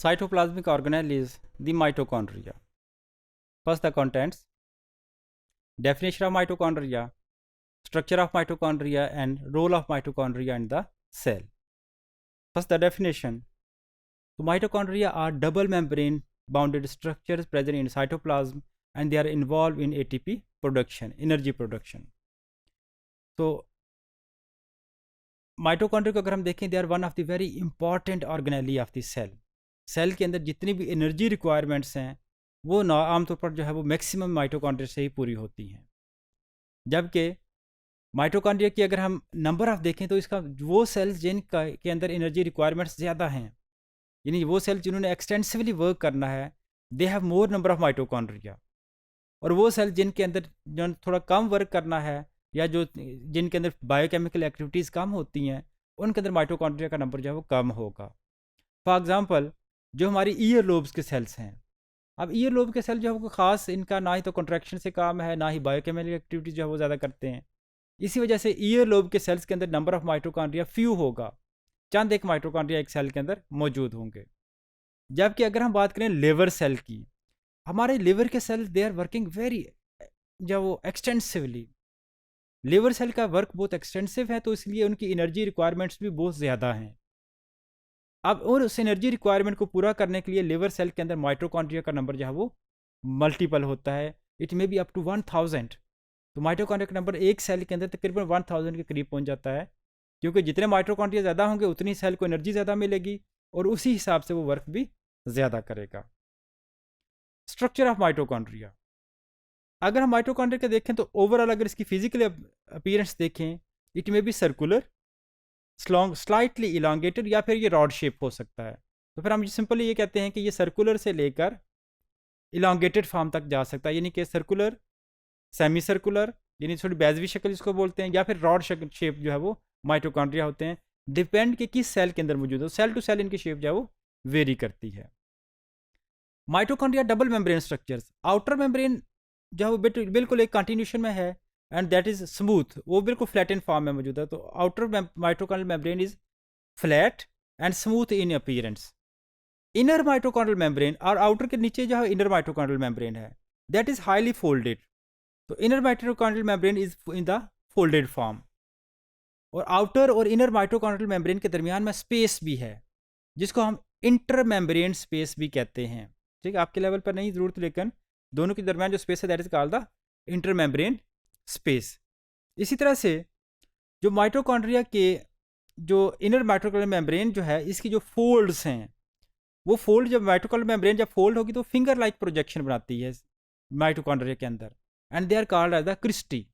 cytoplasmic organelle is the mitochondria. First, the contents, definition of mitochondria, structure of mitochondria, and role of mitochondria in the cell. First, the definition. So, mitochondria are double membrane bounded structures present in cytoplasm and they are involved in ATP production, energy production. So, mitochondria को अगर हम देखें, they are one of the very important organelle of the cell. Cell के अंदर जितनी भी energy requirements हैं वो आमतौर पर जो है वो मैक्सिमम माइटोकॉन्ड्रिया से ही पूरी होती हैं. जबकि माइटोकॉन्ड्रिया की अगर हम नंबर ऑफ देखें तो इसका वो सेल्स जिनका के अंदर एनर्जी रिक्वायरमेंट्स ज़्यादा हैं, यानी वो सेल्स जिन्होंने एक्सटेंसिवली वर्क करना है, they have more number of mitochondria. और वो सेल जिनके अंदर जो थोड़ा कम वर्क करना है या जो जिनके अंदर बायोकेमिकल एक्टिविटीज़ कम होती हैं, उनके अंदर माइटोकॉन्ड्रिया का नंबर जो है वो कम होगा. फॉर एग्जांपल, जो हमारी ईयर लोब्स के सेल्स हैं, अब ईयर लोब के सेल जो है वो ख़ास इनका ना ही तो कॉन्ट्रैक्शन से काम है, ना ही बायोकेमिकल एक्टिविटीज़ जो है वो ज़्यादा करते हैं. इसी वजह से ईयर लोब के सेल्स के अंदर नंबर ऑफ माइटोकॉन्ड्रिया फ्यू होगा, चंद एक माइटोकॉन्ड्रिया एक सेल के अंदर मौजूद होंगे. जबकि अगर हम बात करें लिवर सेल की, हमारे लिवर के cell they are working very जो वो एक्सटेंसिवली. लिवर सेल का वर्क बहुत एक्सटेंसिव है, तो इसलिए उनकी एनर्जी रिक्वायरमेंट्स भी बहुत ज़्यादा हैं. अब और उस एनर्जी रिक्वायरमेंट को पूरा करने के लिए लिवर सेल के अंदर माइटोकॉन्ड्रिया का नंबर जो है वो मल्टीपल होता है. It may be up to 1000. तो माइटोकॉन्ड्रिया का नंबर एक सेल के अंदर तकरीबन 1000 के करीब पहुंच जाता है, क्योंकि जितने माइटोकॉन्ड्रिया ज़्यादा होंगे उतनी सेल को एनर्जी ज़्यादा मिलेगी और उसी हिसाब से वो वर्क भी ज़्यादा करेगा. स्ट्रक्चर ऑफ माइटोकॉन्ड्रिया, अगर हम माइटोकॉन्ड्रिया के देखें तो ओवरऑल अगर इसकी फिजिकल अपीयरेंस देखें, it may B circular, slightly elongated या फिर ये रॉड शेप हो सकता है. तो फिर हम सिंपली ये कहते हैं कि ये सर्कुलर से लेकर इलांगेटेड फॉर्म तक जा सकता है, यानी कि सर्कुलर, सेमी सर्कुलर यानी थोड़ी बैजवी शक्ल जिसको बोलते हैं, या फिर रॉड शेप जो है वो माइटोकॉन्ड्रिया होते हैं. डिपेंड कि किस सेल के अंदर मौजूद हो, सेल टू सेल इनकी शेप जो है वो वेरी करती है. Mitochondria double membrane structures, outer membrane जो है वो बिल्कुल एक कंटिन्यूशन में है एंड दैट इज स्मूथ, वो बिल्कुल फ्लैट इन फॉर्म में मौजूद है. तो outer mitochondrial membrane is flat and smooth in appearance. Inner mitochondrial membrane और आउटर के नीचे जो है इनर माइटोकॉन्ड्रियल मेम्ब्रेन है, दैट इज हाईली फोल्डेड. तो inner mitochondrial membrane is in the folded form, और आउटर और इनर माइटोकॉन्ड्रियल मेम्ब्रेन के दरमियान में स्पेस भी है जिसको हम इंटर मेम्ब्रेन स्पेस भी कहते हैं. ठीक है, आपके लेवल पर नहीं ज़रूरत, लेकिन दोनों के दरमियान जो स्पेस है that is called the inter membrane space. इसी तरह से जो माइटोकॉन्ड्रिया के जो इनर माइटोकॉन्ड्रियल मेम्ब्रेन जो है, इसकी जो फोल्ड्स हैं, वो फोल्ड जब माइटोकॉन्ड्रियल मेम्ब्रेन जब फोल्ड होगी तो फिंगर लाइक प्रोजेक्शन बनाती है माइटोकॉन्ड्रिया के अंदर, and they are called as the cristae.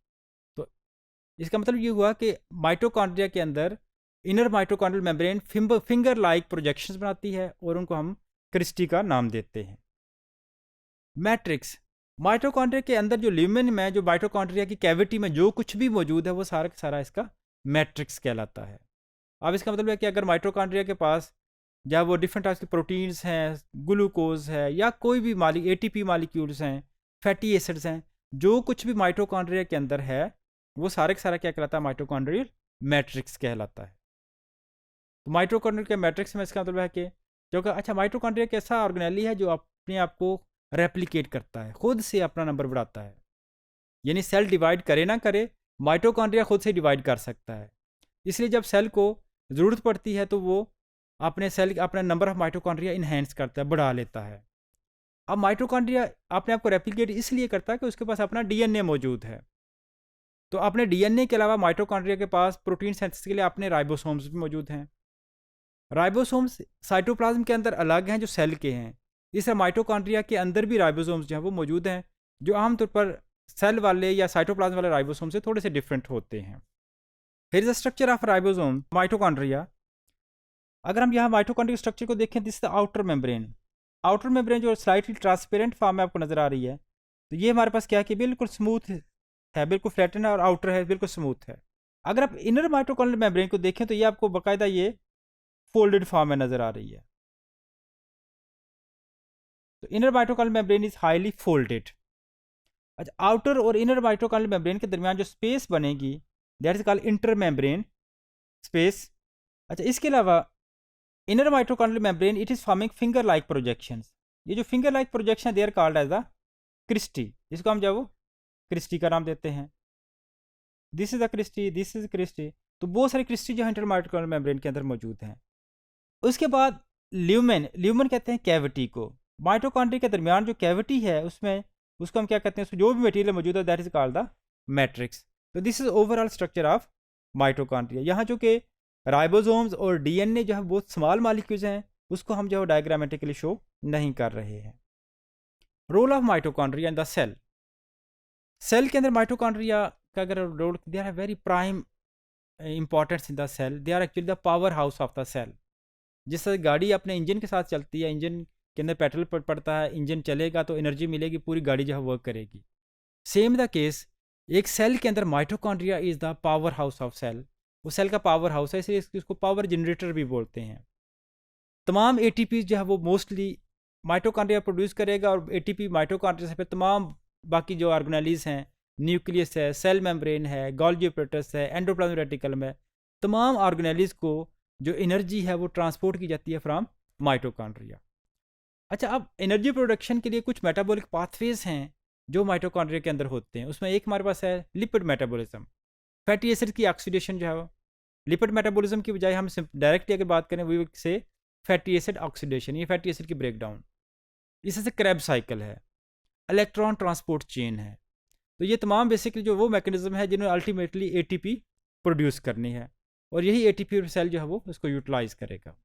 तो इसका मतलब ये हुआ कि माइटोकॉन्ड्रिया के अंदर inner mitochondrial membrane finger like projections बनाती है और उनको हम क्रिस्टी का नाम देते हैं. मैट्रिक्स, माइटोकॉन्ड्रिया के अंदर जो ल्यूमेन में जो माइटोकॉन्ड्रिया की कैविटी में जो कुछ भी मौजूद है वो सारा का सारा इसका मैट्रिक्स कहलाता है. अब इसका मतलब है कि अगर माइटोकॉन्ड्रिया के पास जब वो डिफरेंट टाइप्स के प्रोटीन्स हैं, ग्लूकोज है या कोई भी एटीपी मालिक्यूल्स हैं, फैटी एसिड्स हैं, जो कुछ भी माइटोकॉन्ड्रिया के अंदर है वो सारे का सारा क्या कहलाता है, माइटोकॉन्ड्रियल मैट्रिक्स कहलाता है. तो माइटोकॉन्ड्रिया के मैट्रिक्स में इसका मतलब है कि जो अच्छा माइटोकॉन्ड्रिया एक ऐसा ऑर्गेनेली है जो अपने आप को रेप्लिकेट करता है, खुद से अपना नंबर बढ़ाता है. यानी सेल डिवाइड करे ना करे, माइटोकॉन्ड्रिया खुद से डिवाइड कर सकता है. इसलिए जब सेल को ज़रूरत पड़ती है तो वो अपना नंबर ऑफ माइटोकॉन्ड्रिया इन्हेंस करता है, बढ़ा लेता है. अब माइटोकॉन्ड्रिया अपने आप को रेप्लिकेट इसलिए करता है कि उसके पास अपना डीएनए मौजूद है. तो अपने डीएनए के अलावा माइटोकॉन्ड्रिया के पास प्रोटीन सिंथेसिस के लिए अपने राइबोसोम्स भी मौजूद हैं. राइबोसोम्स साइटोप्लाज्म के अंदर अलग हैं जो सेल के हैं. इस माइटोकॉन्ड्रिया के अंदर भी राइबोसोम्स जो हैं वो मौजूद हैं, जो आमतौर पर सेल वाले या साइटोप्लाज्म वाले राइबोसोम से थोड़े से डिफरेंट होते हैं. फिर the structure of ribosome mitochondria, अगर हम यहाँ माइटोकॉन्ड्रिया स्ट्रक्चर को देखें, this the outer membrane. Outer membrane जो स्लाइटली ट्रांसपेरेंट फॉर्म में आपको नजर आ रही है, तो ये हमारे पास क्या है कि बिल्कुल स्मूथ है, बिल्कुल फ्लैटन है, और आउटर है बिल्कुल स्मूथ है. अगर आप इनर माइटोकॉन्ड्रियल मेम्ब्रेन को देखें तो ये आपको बाकायदा ये फोल्डेड फॉर्म में नजर आ रही है. तो inner mitochondrial membrane is highly folded. अच्छा, आउटर और इनर माइटोकॉन्ड्रियल मेम्ब्रेन के दरमियान जो स्पेस बनेगी that is called intermembrane space. अच्छा, इसके अलावा inner mitochondrial membrane it is forming finger like projections. ये जो finger like projection they are called as the cristae, इसको हम जब क्रिस्टी का नाम देते हैं, this is the cristae, this is cristae. तो बहुत सारी क्रिस्टी जो है इंटर माइटोकॉन्ड्रियल मेम्ब्रेन के अंदर मौजूद हैं। उसके बाद ल्यूमेन, ल्यूमेन कहते हैं कैविटी को। माइटोकॉन्ड्रिया के दरमियान जो कैविटी है उसमें, उसको हम क्या कहते हैं, उसमें जो भी मटेरियल मौजूद है that is called the matrix. तो this is overall structure of mitochondria. यहाँ जो कि राइबोसोम्स और डीएनए जो है बहुत स्मॉल मॉलिक्यूल्स हैं, उसको हम जो है डायग्रामेटिकली शो नहीं कर रहे हैं। Role of mitochondria in the cell, cell के अंदर माइटोकॉन्ड्रिया का अगर role, they are very prime importance in the cell, they are actually the power house of the cell. जिस तरह गाड़ी अपने इंजन के साथ चलती है, इंजन के अंदर पेट्रोल पड़ता है, इंजन चलेगा तो एनर्जी मिलेगी, पूरी गाड़ी जो है वर्क करेगी। सेम द केस एक सेल के अंदर mitochondria is the power house of cell. वो सेल का पावर हाउस है, इसलिए इसको पावर जनरेटर भी बोलते हैं। तमाम एटीपी जो है वो मोस्टली माइटोकॉन्ड्रिया प्रोड्यूस करेगा, और एटीपी माइटोकॉन्ड्रिया से फिर तमाम बाकी जो ऑर्गेनेलीज हैं, न्यूक्लियस है, सेल मेम्ब्रेन है, गोल्गी एपरेटस है, एंडोप्लाज्मिक रेटिकुलम है, तमाम ऑर्गेनेलीज को जो एनर्जी है वो ट्रांसपोर्ट की जाती है फ्रॉम माइटोकॉन्ड्रिया। अच्छा, अब एनर्जी प्रोडक्शन के लिए कुछ मेटाबॉलिक पाथवेज हैं जो माइटोकॉन्ड्रिया के अंदर होते हैं। उसमें एक हमारे पास है लिपिड मेटाबॉलिज्म, फैटी एसिड की ऑक्सीडेशन जो है। लिपिड मेटाबॉलिज्म की बजाय हम डायरेक्टली अगर बात करें वी से फैटी एसिड ऑक्सीडेशन, ये फैटी एसिड की ब्रेकडाउन। इससे क्रैब साइकिल है, इलेक्ट्रॉन ट्रांसपोर्ट चेन है। तो ये तमाम बेसिकली जो वो मैकेनिज्म है जिन्होंने अल्टीमेटली एटीपी प्रोड्यूस करनी है, और यही एटीपी सेल जो है वो इसको यूटिलाइज करेगा।